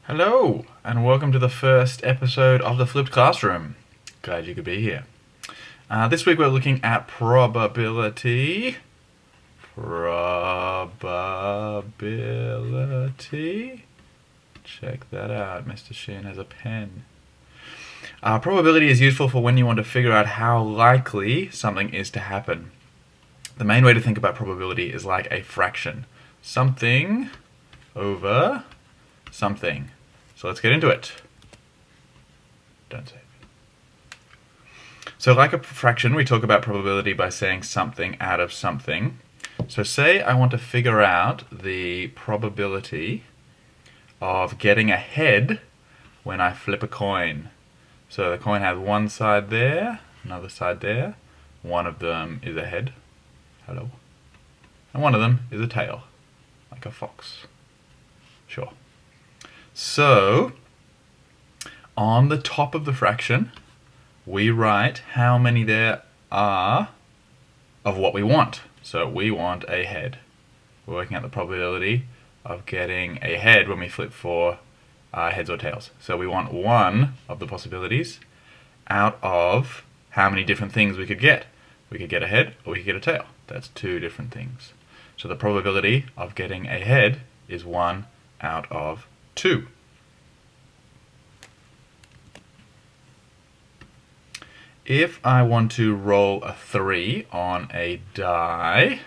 Hello, and welcome to the first episode of the Flipped Classroom. Glad you could be here. This week we're looking at probability. Probability. Check that out. Mr. Sheehan has a pen. Probability is useful for when you want to figure out how likely something is to happen. The main way to think about probability is like a fraction. Something over something. So let's get into it. Don't save. So like a fraction, we talk about probability by saying something out of something. So say I want to figure out the probability of getting ahead when I flip a coin. So the coin has one side there, another side there. One of them is a head. Hello. And one of them is a tail, like a fox. Sure. So, on the top of the fraction, we write how many there are of what we want. So we want a head. We're working out the probability of getting a head when we flip for heads or tails. So we want one of the possibilities out of how many different things we could get. We could get a head or we could get a tail. That's two different things. So the probability of getting a head is 1 out of 2. If I want to roll a 3 on a die,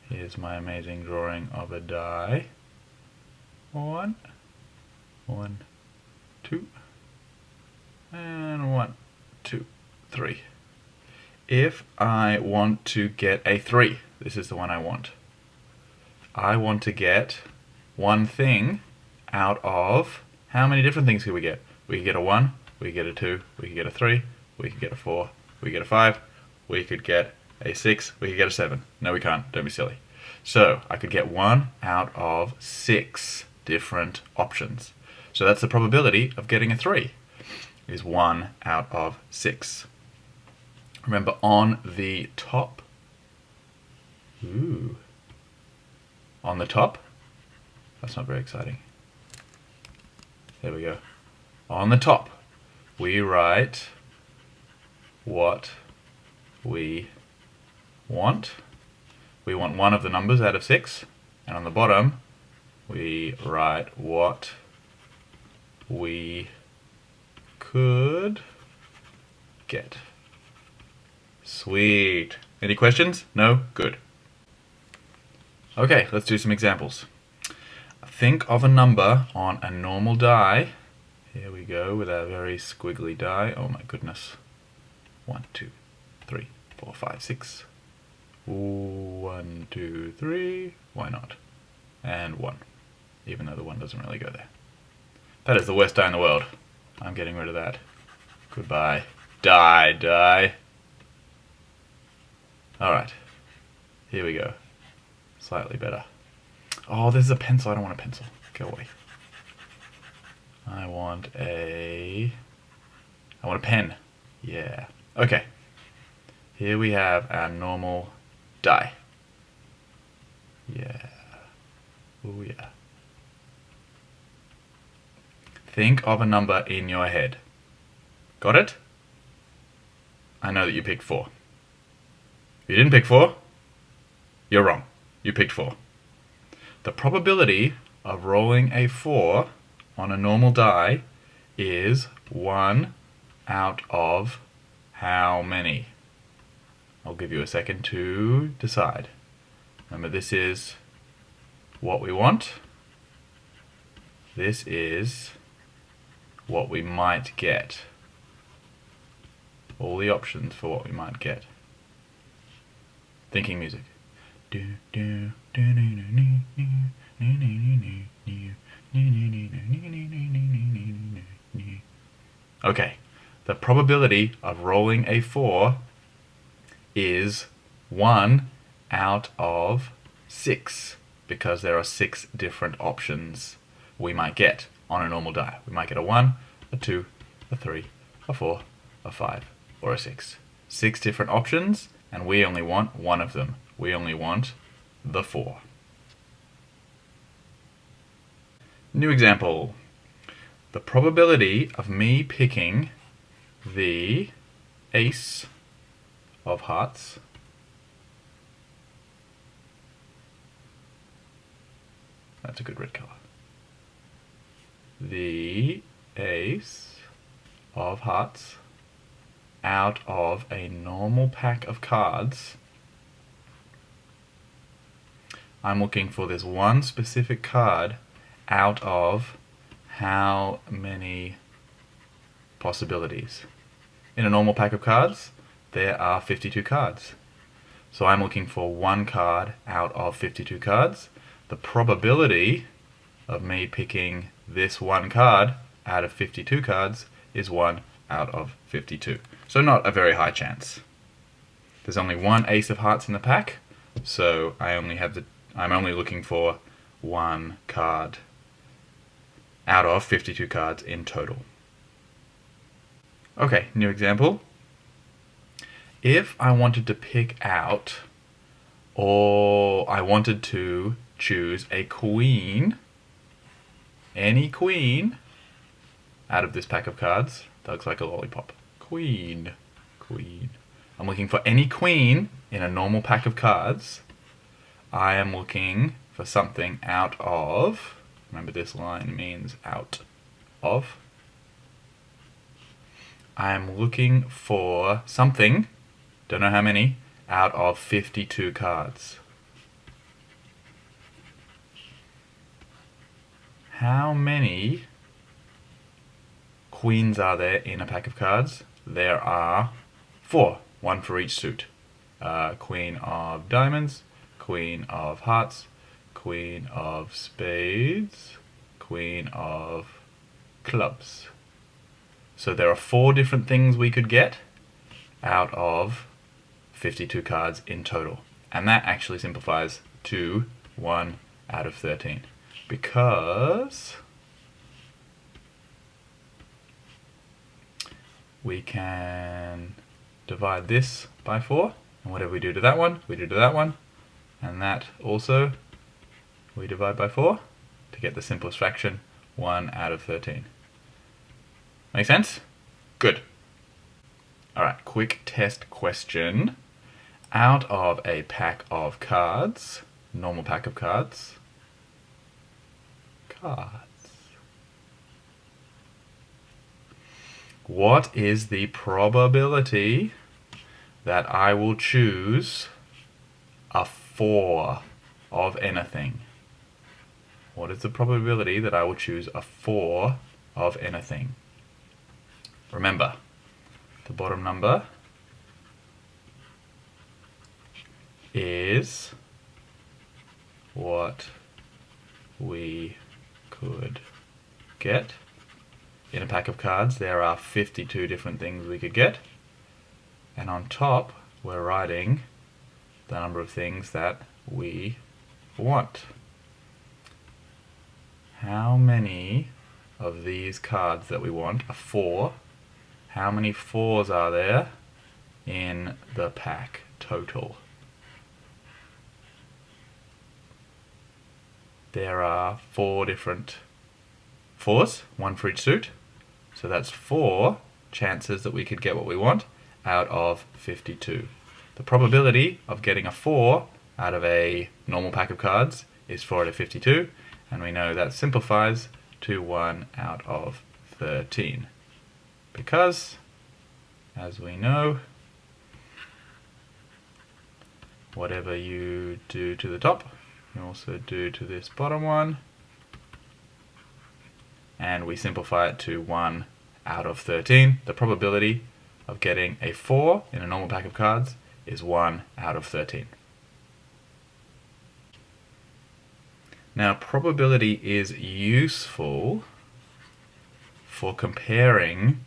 here's my amazing drawing of a die. 1, 1, 2, and 1, 2, 3. If I want to get a 3, this is the one I want. I want to get one thing out of how many different things could we get? We could get a 1, we could get a 2, we could get a 3, we could get a 4, we could get a 5, we could get a 6, we could get a 7. No, we can't. Don't be silly. So I could get 1 out of 6 different options. So that's the probability of getting a 3, is 1 out of 6. Remember, on the top, on the top, that's not very exciting. There we go. On the top, we write what we want. We want one of the numbers out of 6. And on the bottom, we write what we could get. Sweet. Any questions? No? Good. Okay, let's do some examples. Think of a number on a normal die. Here we go with our very squiggly die. Oh my goodness. 1, 2, 3, 4, 5, 6. 1, 2, 3. Why not? And 1. Even though the 1 doesn't really go there. That is the worst die in the world. I'm getting rid of that. Goodbye. Die. Alright. Here we go. Slightly better. Oh, there's a pencil. I don't want a pencil. Go away. I want a pen. Yeah. Okay. Here we have our normal die. Yeah. Oh yeah. Think of a number in your head. Got it? I know that you picked 4. If you didn't pick 4, you're wrong. You picked 4. The probability of rolling a 4 on a normal die is 1 out of how many? I'll give you a second to decide. Remember, this is what we want. This is what we might get. All the options for what we might get. Thinking music. Okay, the probability of rolling a 4 is 1 out of 6, because there are 6 different options we might get on a normal die. We might get a 1, a 2, a 3, a 4, a 5, or a 6. 6 different options, and we only want one of them. We only want the 4. New example. the probability of me picking the ace of hearts that's a good red color. The ace of hearts out of a normal pack of cards. I'm looking for this one specific card out of how many possibilities? In a normal pack of cards, there are 52 cards. So I'm looking for one card out of 52 cards. The probability of me picking this one card out of 52 cards is 1 out of 52. So not a very high chance. There's only one ace of hearts in the pack, so I'm only looking for one card out of 52 cards in total. Okay, new example. If I wanted to pick out, or I wanted to choose a queen, any queen out of this pack of cards, that looks like a lollipop. Queen. I'm looking for any queen in a normal pack of cards. I am looking for something out of, remember this line means out of. I am looking for something, don't know how many, out of 52 cards. How many queens are there in a pack of cards? There are 4, one for each suit. Queen of diamonds, queen of hearts, queen of spades, queen of clubs. So there are 4 different things we could get out of 52 cards in total. And that actually simplifies to 1 out of 13. Because we can divide this by 4, and whatever we do to that one, we do to that one, and that also we divide by 4 to get the simplest fraction, 1 out of 13. Make sense? Good. Alright, quick test question. Out of a pack of cards, normal pack of cards, what is the probability that I will choose a 4 of anything? What is the probability that I will choose a 4 of anything? Remember, the bottom number is what we could get. In a pack of cards, there are 52 different things we could get. And on top, we're writing the number of things that we want. How many of these cards that we want are 4? How many 4s are there in the pack total? There are 4 different 4s, one for each suit. So that's 4 chances that we could get what we want out of 52. The probability of getting a 4 out of a normal pack of cards is 4 out of 52, and we know that simplifies to 1 out of 13. Because, as we know, whatever you do to the top, you also do to this bottom one, and we simplify it to 1 out of 13. The probability of getting a 4 in a normal pack of cards is 1 out of 13. Now, probability is useful for comparing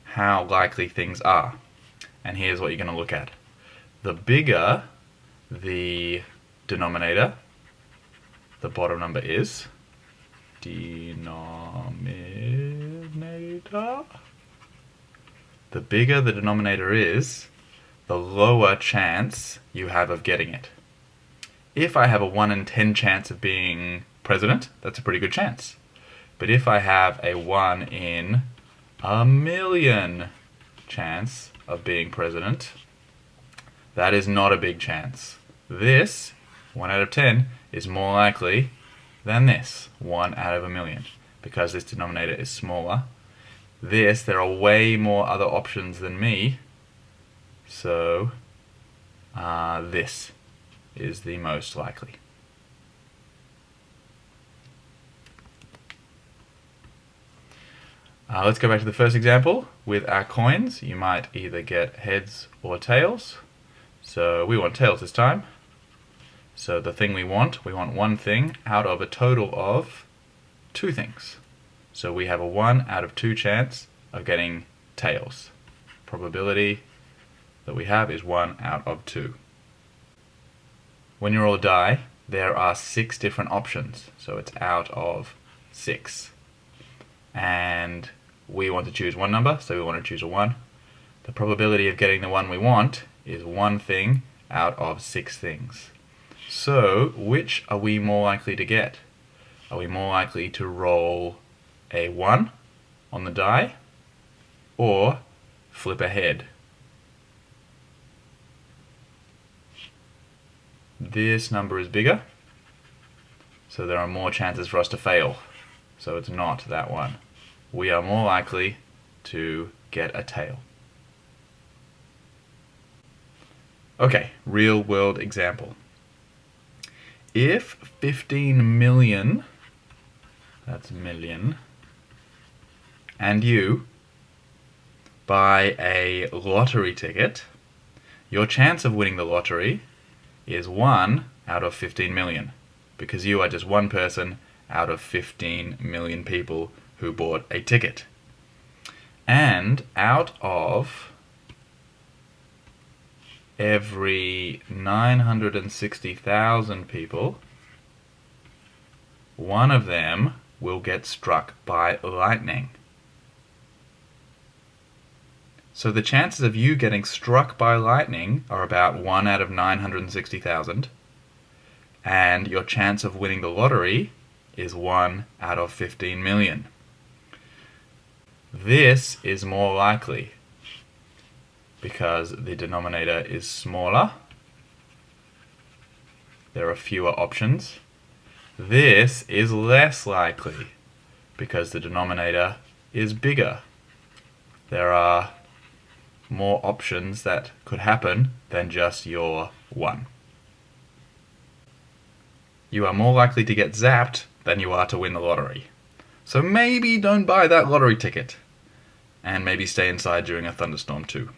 how likely things are. And here's what you're going to look at. The bigger the denominator, the bottom number is denominator. The bigger the denominator is, the lower chance you have of getting it. If I have a 1 in 10 chance of being president, that's a pretty good chance. But if I have a 1 in a million chance of being president, that is not a big chance. This, 1 out of 10, is more likely than this, 1 out of a million, because this denominator is smaller. This, there are way more other options than me, so this is the most likely. Let's go back to the first example. With our coins, you might either get heads or tails. So we want tails this time. So the thing we want one thing out of a total of 2 things. So we have a 1 out of 2 chance of getting tails. Probability that we have is 1 out of 2. When you roll a die, there are 6 different options. So it's out of 6. And we want to choose one number, so we want to choose a 1. The probability of getting the one we want is 1 thing out of 6 things. So, which are we more likely to get? Are we more likely to roll a 1 on the die, or flip a head? This number is bigger, so there are more chances for us to fail. So it's not that one. We are more likely to get a tail. Okay, real world example. If 15 million, that's million, and you buy a lottery ticket, your chance of winning the lottery is 1 out of 15 million, because you are just one person out of 15 million people who bought a ticket. And out of every 960,000 people, one of them will get struck by lightning. So the chances of you getting struck by lightning are about 1 out of 960,000, and your chance of winning the lottery is 1 out of 15 million. This is more likely because the denominator is smaller. There are fewer options. This is less likely because the denominator is bigger. There are more options that could happen than just your 1. You are more likely to get zapped than you are to win the lottery. So maybe don't buy that lottery ticket. And maybe stay inside during a thunderstorm too.